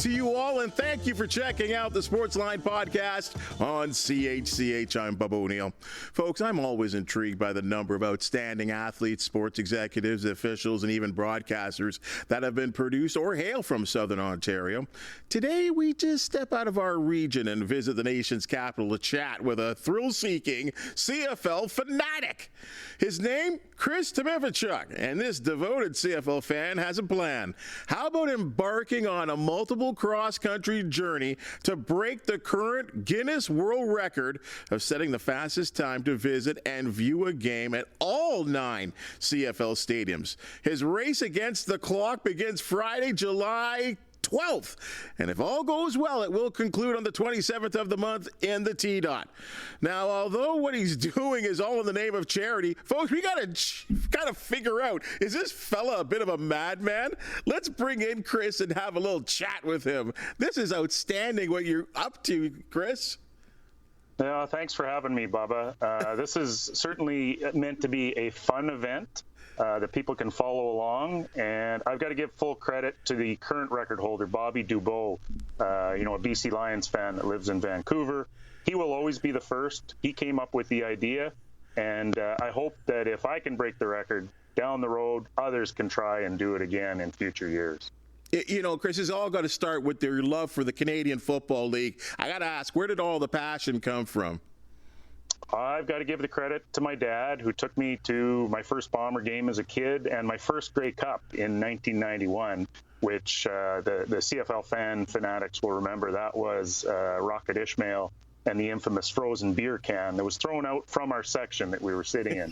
to you all, and thank you for checking out the Sportsline Podcast on CHCH. I'm Bubba O'Neill. Folks, I'm always intrigued by the number of outstanding athletes, sports executives, officials, and even broadcasters that have been produced or hail from Southern Ontario. Today, we just step out of our region and visit the nation's capital to chat with a thrill-seeking CFL fanatic. His name, Chris Tymofichuk, and this devoted CFL fan has a plan. How about embarking on a multiple cross-country journey to break the current Guinness World Record of setting the fastest time to visit and view a game at all 9 CFL stadiums? His race against the clock begins Friday, July 12th. And if all goes well, it will conclude on the 27th of the month in the T-Dot. Now, although what he's doing is all in the name of charity, folks, we got to figure out, is this fella a bit of a madman? Let's bring in Chris and have a little chat with him. This is outstanding what you're up to, Chris. Yeah, thanks for having me, Bubba. This is certainly meant to be a fun event that people can follow along, and I've got to give full credit to the current record holder, Bobby Dubeau, a BC Lions fan that lives in Vancouver. He will always be the first. He came up with the idea, and I hope that if I can break the record down the road, others can try and do it again in future years. You know, Chris, it's all got to start with their love for the Canadian Football League. I got to ask, where did all the passion come from? I've got to give the credit to my dad, who took me to my first Bomber game as a kid and my first Grey Cup in 1991, which the CFL fanatics will remember. That was Rocket Ishmael and the infamous frozen beer can that was thrown out from our section that we were sitting in.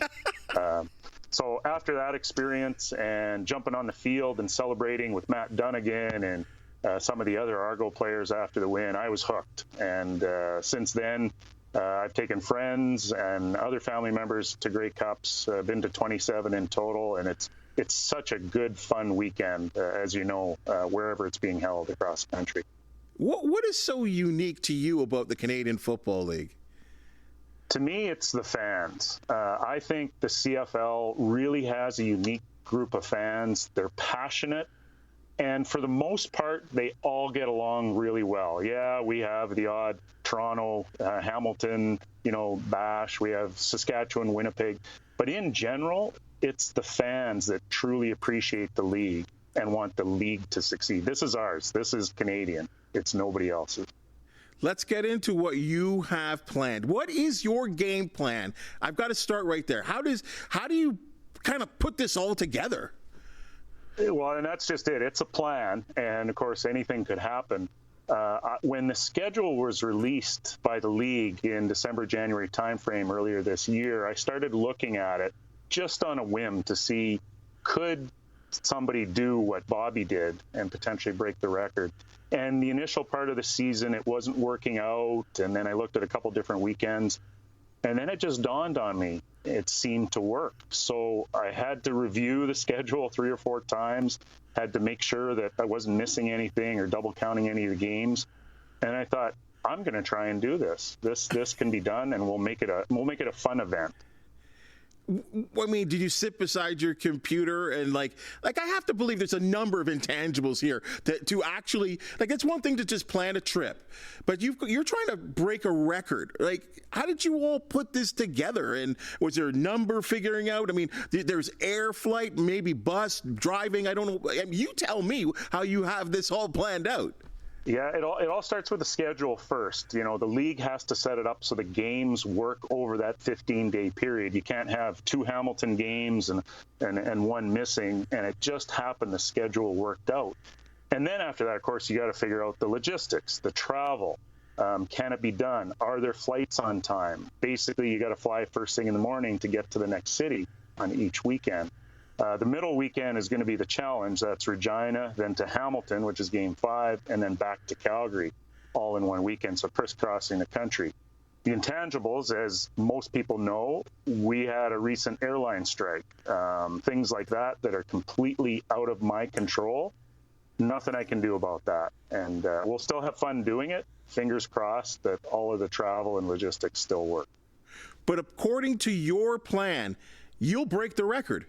So after that experience and jumping on the field and celebrating with Matt Dunnigan and some of the other Argo players after the win, I was hooked. And since then, I've taken friends and other family members to Grey Cups, been to 27 in total, and it's such a good, fun weekend, as you know, wherever it's being held across the country. What is so unique to you about the Canadian Football League? To me, it's the fans. I think the CFL really has a unique group of fans. They're passionate. And for the most part, they all get along really well. Yeah, we have the odd Toronto, Hamilton, bash. We have Saskatchewan, Winnipeg. But in general, it's the fans that truly appreciate the league and want the league to succeed. This is ours. This is Canadian. It's nobody else's. Let's get into what you have planned. What is your game plan? I've got to start right there. How do you kind of put this all together? Well, and that's just it. It's a plan, and of course, anything could happen. When the schedule was released by the league in December, January timeframe earlier this year, I started looking at it just on a whim to see, could somebody do what Bobby did and potentially break the record? And the initial part of the season, it wasn't working out, and then I looked at a couple different weekends, and then it just dawned on me. It seemed to work. So I had to review the schedule 3 or 4 times, had to make sure that I wasn't missing anything or double counting any of the games. And I thought, I'm going to try and do this. This can be done, and we'll make it a fun event. I mean, did you sit beside your computer and like I have to believe there's a number of intangibles here to actually, it's one thing to just plan a trip, but you're trying to break a record. How did you all put this together? And was there a number figuring out? I mean, there's air flight, maybe bus, driving. I don't know. You tell me how you have this all planned out. Yeah, it all starts with the schedule first. The league has to set it up so the games work over that 15-day period. You can't have 2 Hamilton games and one missing, and it just happened the schedule worked out. And then after that, of course, you got to figure out the logistics, the travel. Can it be done? Are there flights on time? Basically, you got to fly first thing in the morning to get to the next city on each weekend. The middle weekend is going to be the challenge. That's Regina, then to Hamilton, which is Game 5, and then back to Calgary, all in one weekend, so crisscrossing the country. The intangibles, as most people know, we had a recent airline strike. Things like that are completely out of my control. Nothing I can do about that. And we'll still have fun doing it. Fingers crossed that all of the travel and logistics still work. But according to your plan, you'll break the record.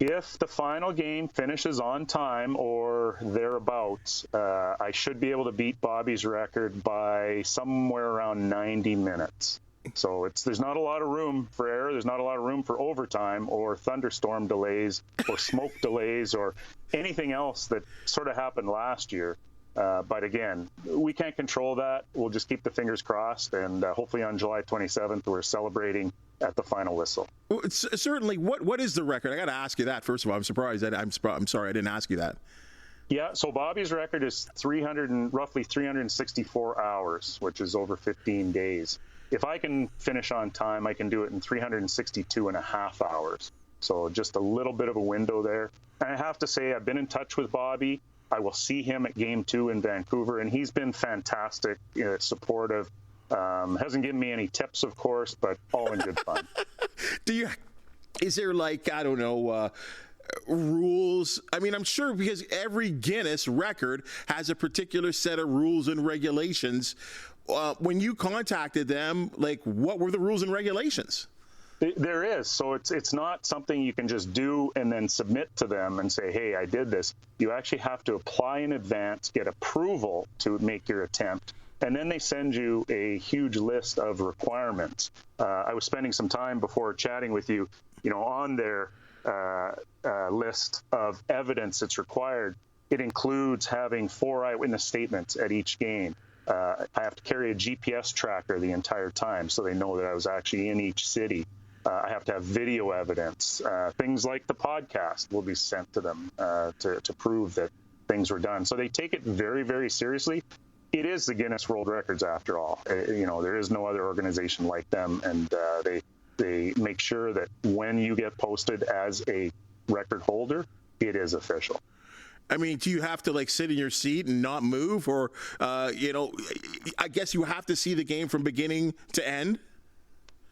If the final game finishes on time or thereabouts, I should be able to beat Bobby's record by somewhere around 90 minutes. So there's not a lot of room for error. There's not a lot of room for overtime or thunderstorm delays or smoke delays or anything else that sort of happened last year. But again, we can't control that. We'll just keep the fingers crossed, and hopefully on July 27th, we're celebrating at the final whistle. Well, certainly, what is the record? I got to ask you that first of all. I'm surprised that I'm sorry I didn't ask you that. Yeah, so Bobby's record is roughly 364 hours, which is over 15 days. If I can finish on time, I can do it in 362 and a half hours. So just a little bit of a window there. And I have to say, I've been in touch with Bobby. I will see him at Game 2 in Vancouver, and he's been fantastic, supportive. Hasn't given me any tips, of course, but all in good fun. Is there rules? I mean, I'm sure because every Guinness record has a particular set of rules and regulations. When you contacted them, what were the rules and regulations? There is. So it's not something you can just do and then submit to them and say, hey, I did this. You actually have to apply in advance, get approval to make your attempt, and then they send you a huge list of requirements. I was spending some time before chatting with you, on their list of evidence that's required. It includes having 4 eyewitness statements at each game. I have to carry a GPS tracker the entire time so they know that I was actually in each city. I have to have video evidence. Things like the podcast will be sent to them to prove that things were done. So they take it very, very seriously. It is the Guinness World Records after all. There is no other organization like them, and they make sure that when you get posted as a record holder, it is official. I mean, do you have to sit in your seat and not move, or I guess you have to see the game from beginning to end?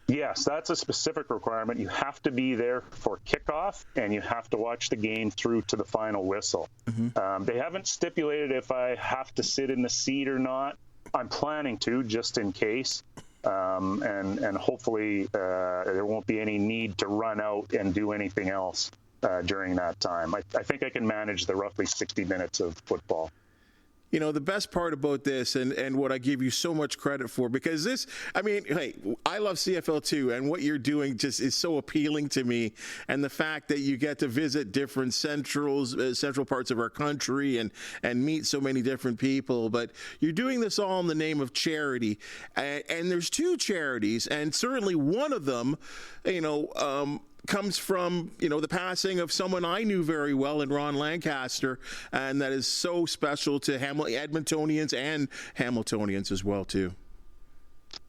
Yes, that's a specific requirement. You have to be there for kickoff, and you have to watch the game through to the final whistle. Mm-hmm. They haven't stipulated if I have to sit in the seat or not. I'm planning to, just in case, and hopefully there won't be any need to run out and do anything else during that time. I think I can manage the roughly 60 minutes of football. The best part about this and what I give you so much credit for, because hey, I love CFL too, and what you're doing just is so appealing to me. And the fact that you get to visit different central parts of our country and meet so many different people, but you're doing this all in the name of charity. And there's 2 charities, and certainly one of them, comes from, the passing of someone I knew very well in Ron Lancaster, and that is so special to Edmontonians and Hamiltonians as well, too.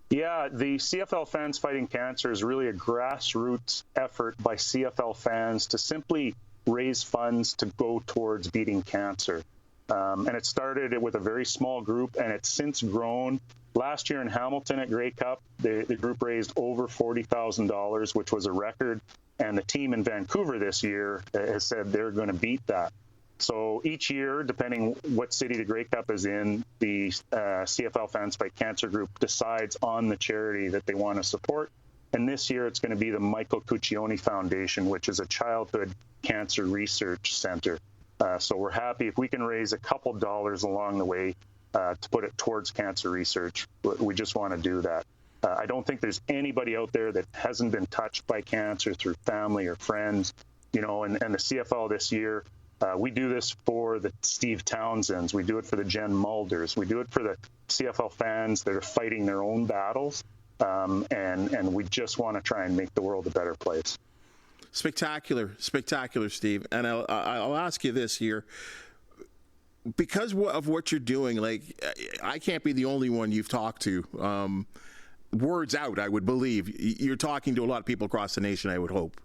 Yeah, the CFL Fans Fighting Cancer is really a grassroots effort by CFL fans to simply raise funds to go towards beating cancer. And it started with a very small group, and it's since grown. Last year in Hamilton at Grey Cup, the group raised over $40,000, which was a record. And the team in Vancouver this year has said they're going to beat that. So each year, depending what city the Grey Cup is in, the CFL Fans Fight Cancer group decides on the charity that they want to support. And this year it's going to be the Michael Cuccione Foundation, which is a childhood cancer research center. So we're happy if we can raise a couple dollars along the way to put it towards cancer research. We just want to do that. I don't think there's anybody out there that hasn't been touched by cancer through family or friends, and the CFL this year, we do this for the Steve Townsends. We do it for the Jen Mulders. We do it for the CFL fans that are fighting their own battles. And we just want to try and make the world a better place. Spectacular, Steve. And I'll ask you this here. Because of what you're doing, I can't be the only one you've talked to. Words out, I would believe. You're talking to a lot of people across the nation, I would hope.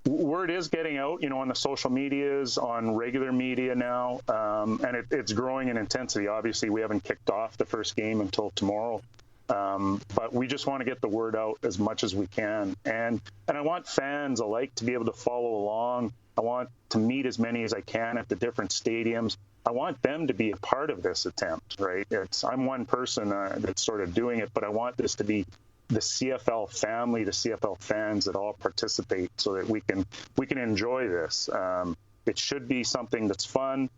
Word is getting out, on the social medias, on regular media now, and it's growing in intensity. Obviously, we haven't kicked off the first game until tomorrow, but we just want to get the word out as much as we can. And I want fans alike to be able to follow along. I want to meet as many as I can at the different stadiums. I want them to be a part of this attempt, right? I'm one person that's sort of doing it, but I want this to be the CFL family, the CFL fans that all participate, so that we can enjoy this. It should be something that's fun.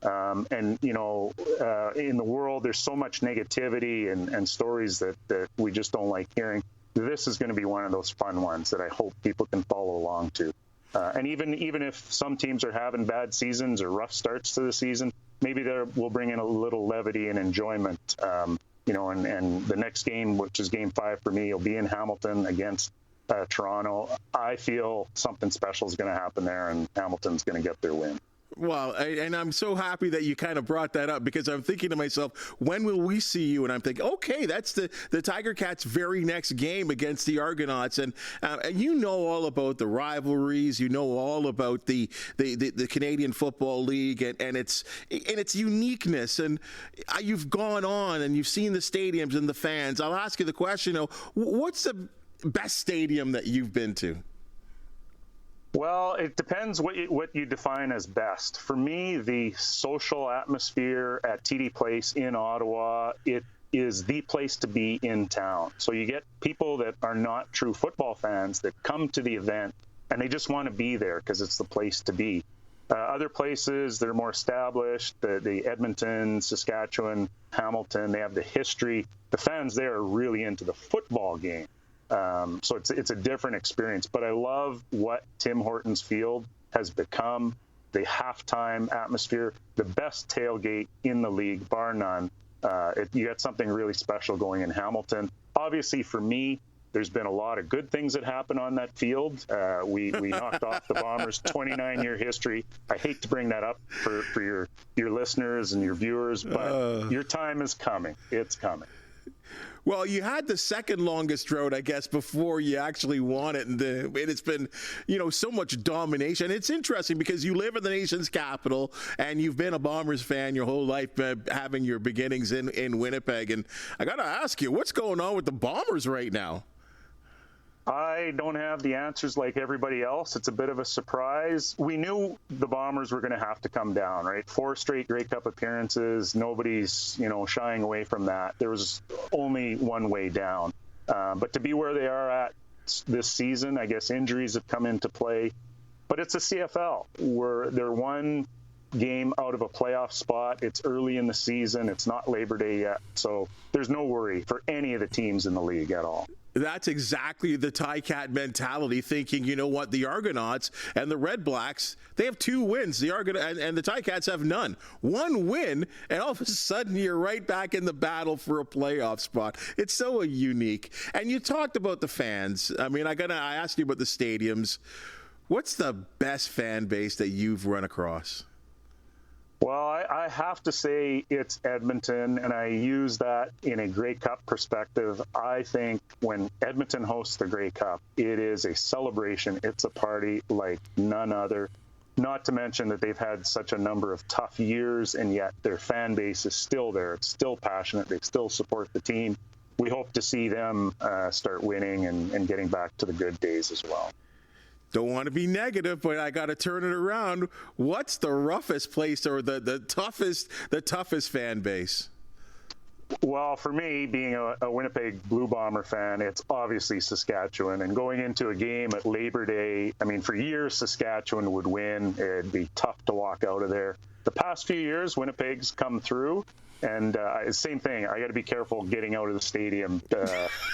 And in the world, there's so much negativity and stories that we just don't like hearing. This is going to be one of those fun ones that I hope people can follow along to. And even if some teams are having bad seasons or rough starts to the season, maybe we'll bring in a little levity and enjoyment. And the next game, which is Game 5 for me, will be in Hamilton against Toronto. I feel something special is going to happen there, and Hamilton's going to get their win. Well, and I'm so happy that you kind of brought that up, because I'm thinking to myself, when will we see you? And I'm thinking, okay, that's the Tiger Cats' very next game against the Argonauts. And you know all about the rivalries. You know all about the Canadian Football League and its uniqueness. And you've gone on and you've seen the stadiums and the fans. I'll ask you the question, what's the best stadium that you've been to? Well, it depends what you define as best. For me, the social atmosphere at TD Place in Ottawa, it is the place to be in town. So you get people that are not true football fans that come to the event, and they just want to be there because it's the place to be. Other places, they're more established, the Edmonton, Saskatchewan, Hamilton, they have the history. The fans there are really into the football game. So it's a different experience, but I love what Tim Hortons Field has become, the halftime atmosphere, the best tailgate in the league, bar none. You got something really special going in Hamilton. Obviously, for me, there's been a lot of good things that happen on that field. We knocked off the Bombers' 29-year history. I hate to bring that up for your listeners and your viewers, but your time is coming. It's coming. Well, you had the second longest drought, I guess, before you actually won it. And it's been, so much domination. It's interesting because you live in the nation's capital and you've been a Bombers fan your whole life, having your beginnings in Winnipeg. And I got to ask you, what's going on with the Bombers right now? I don't have the answers like everybody else. It's a bit of a surprise. We knew the Bombers were going to have to come down, right? 4 straight Grey Cup appearances. Nobody's, shying away from that. There was only one way down. But to be where they are at this season, I guess injuries have come into play. But it's a CFL. They're one game out of a playoff spot. It's early in the season. It's not Labor Day yet. So there's no worry for any of the teams in the league at all. That's exactly the Ticat mentality, thinking, you know what, the Argonauts and the Red Blacks, they have 2 wins. The Argonauts and the Ticats have none. 1 win, and all of a sudden you're right back in the battle for a playoff spot. It's so unique. And you talked about the fans. I mean, I asked you about the stadiums. What's the best fan base that you've run across? Well, I have to say it's Edmonton, and I use that in a Grey Cup perspective. I think when Edmonton hosts the Grey Cup, it is a celebration. It's a party like none other. Not to mention that they've had such a number of tough years, and yet their fan base is still there. It's still passionate. They still support the team. We hope to see them start winning and getting back to the good days as well. Don't want to be negative, but I got to turn it around. What's the roughest place or the toughest fan base? Well, for me, being a Winnipeg Blue Bomber fan, it's obviously Saskatchewan. And going into a game at Labor Day, I mean, for years, Saskatchewan would win. It'd be tough to walk out of there. The past few years, Winnipeg's come through. And same thing, I got to be careful getting out of the stadium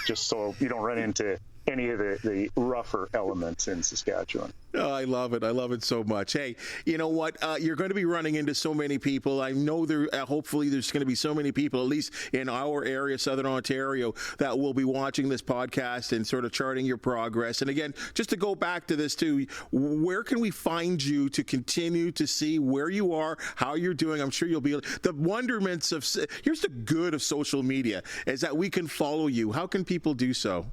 just so you don't run into any of the rougher elements in Saskatchewan. Oh, I love it. I love it so much. Hey, you know what? You're going to be running into so many people. I know hopefully there's going to be so many people, at least in our area, Southern Ontario, that will be watching this podcast and sort of charting your progress. And again, just to go back to this too, where can we find you to continue to see where you are, how you're doing? I'm sure you'll be the wonderments of, here's the good of social media, is that we can follow you. How can people do so?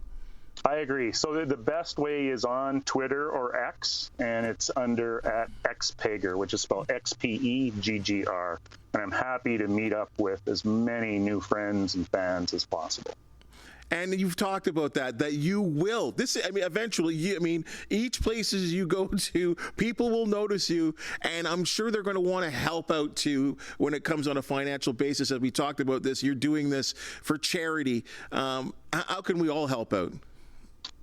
I agree. So the best way is on Twitter or X, and it's under @xpegger, which is spelled XPEGGR. And I'm happy to meet up with as many new friends and fans as possible. And you've talked about that you will. Eventually, each places you go to, people will notice you, and I'm sure they're going to want to help out too when it comes on a financial basis. As we talked about this, you're doing this for charity. How can we all help out?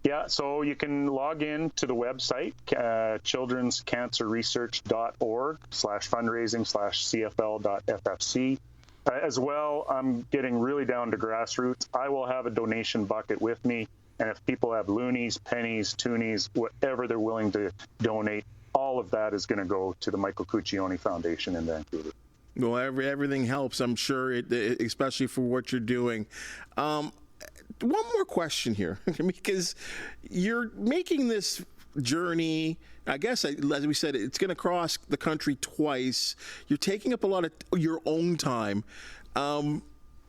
Yeah, so you can log in to the website, childrenscancerresearch.org/fundraising/cfl.ffc. As well, I'm getting really down to grassroots. I will have a donation bucket with me, and if people have loonies, pennies, toonies, whatever they're willing to donate, all of that is going to go to the Michael Cuccione Foundation in Vancouver. Well, everything helps, I'm sure, especially for what you're doing. One more question here, because you're making this journey. I guess, as we said, it's going to cross the country twice. You're taking up a lot of your own time.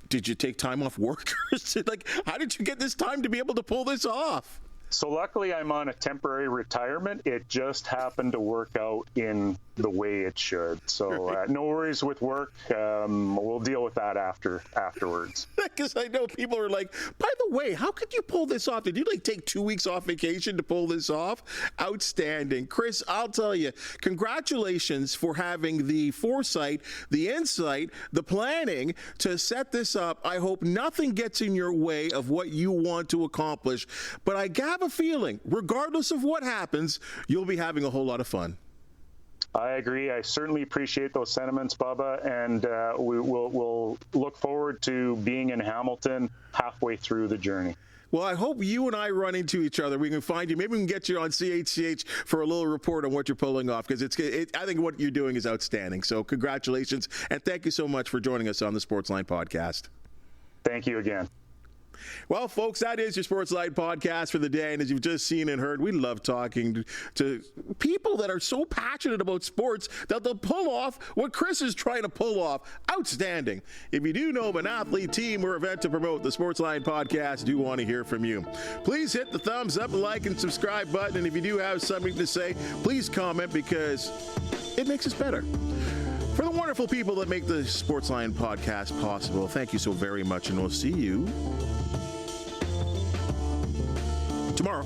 Did you take time off work? How did you get this time to be able to pull this off? So luckily, I'm on a temporary retirement. It just happened to work out in the way it should. So no worries with work. We'll deal with that afterwards. Because I know people are like, by the way, how could you pull this off? Did you take 2 weeks off vacation to pull this off? Outstanding. Chris, I'll tell you, congratulations for having the foresight, the insight, the planning to set this up. I hope nothing gets in your way of what you want to accomplish. But I have a feeling, regardless of what happens, you'll be having a whole lot of fun. I agree. I certainly appreciate those sentiments, Bubba, and we'll look forward to being in Hamilton halfway through the journey. Well, I hope you and I run into each other. We can find you. Maybe we can get you on CHCH for a little report on what you're pulling off, because I think what you're doing is outstanding. So congratulations, and thank you so much for joining us on the Sportsline Podcast. Thank you again. Well, folks, that is your Sportsline Podcast for the day. And as you've just seen and heard, we love talking to people that are so passionate about sports that they'll pull off what Chris is trying to pull off. Outstanding. If you do know of an athlete, team, or event to promote, the Sportsline Podcast do want to hear from you. Please hit the thumbs up, like, and subscribe button. And if you do have something to say, please comment, because it makes us better. For the wonderful people that make the Sportsline Podcast possible, thank you so very much, and we'll see you tomorrow.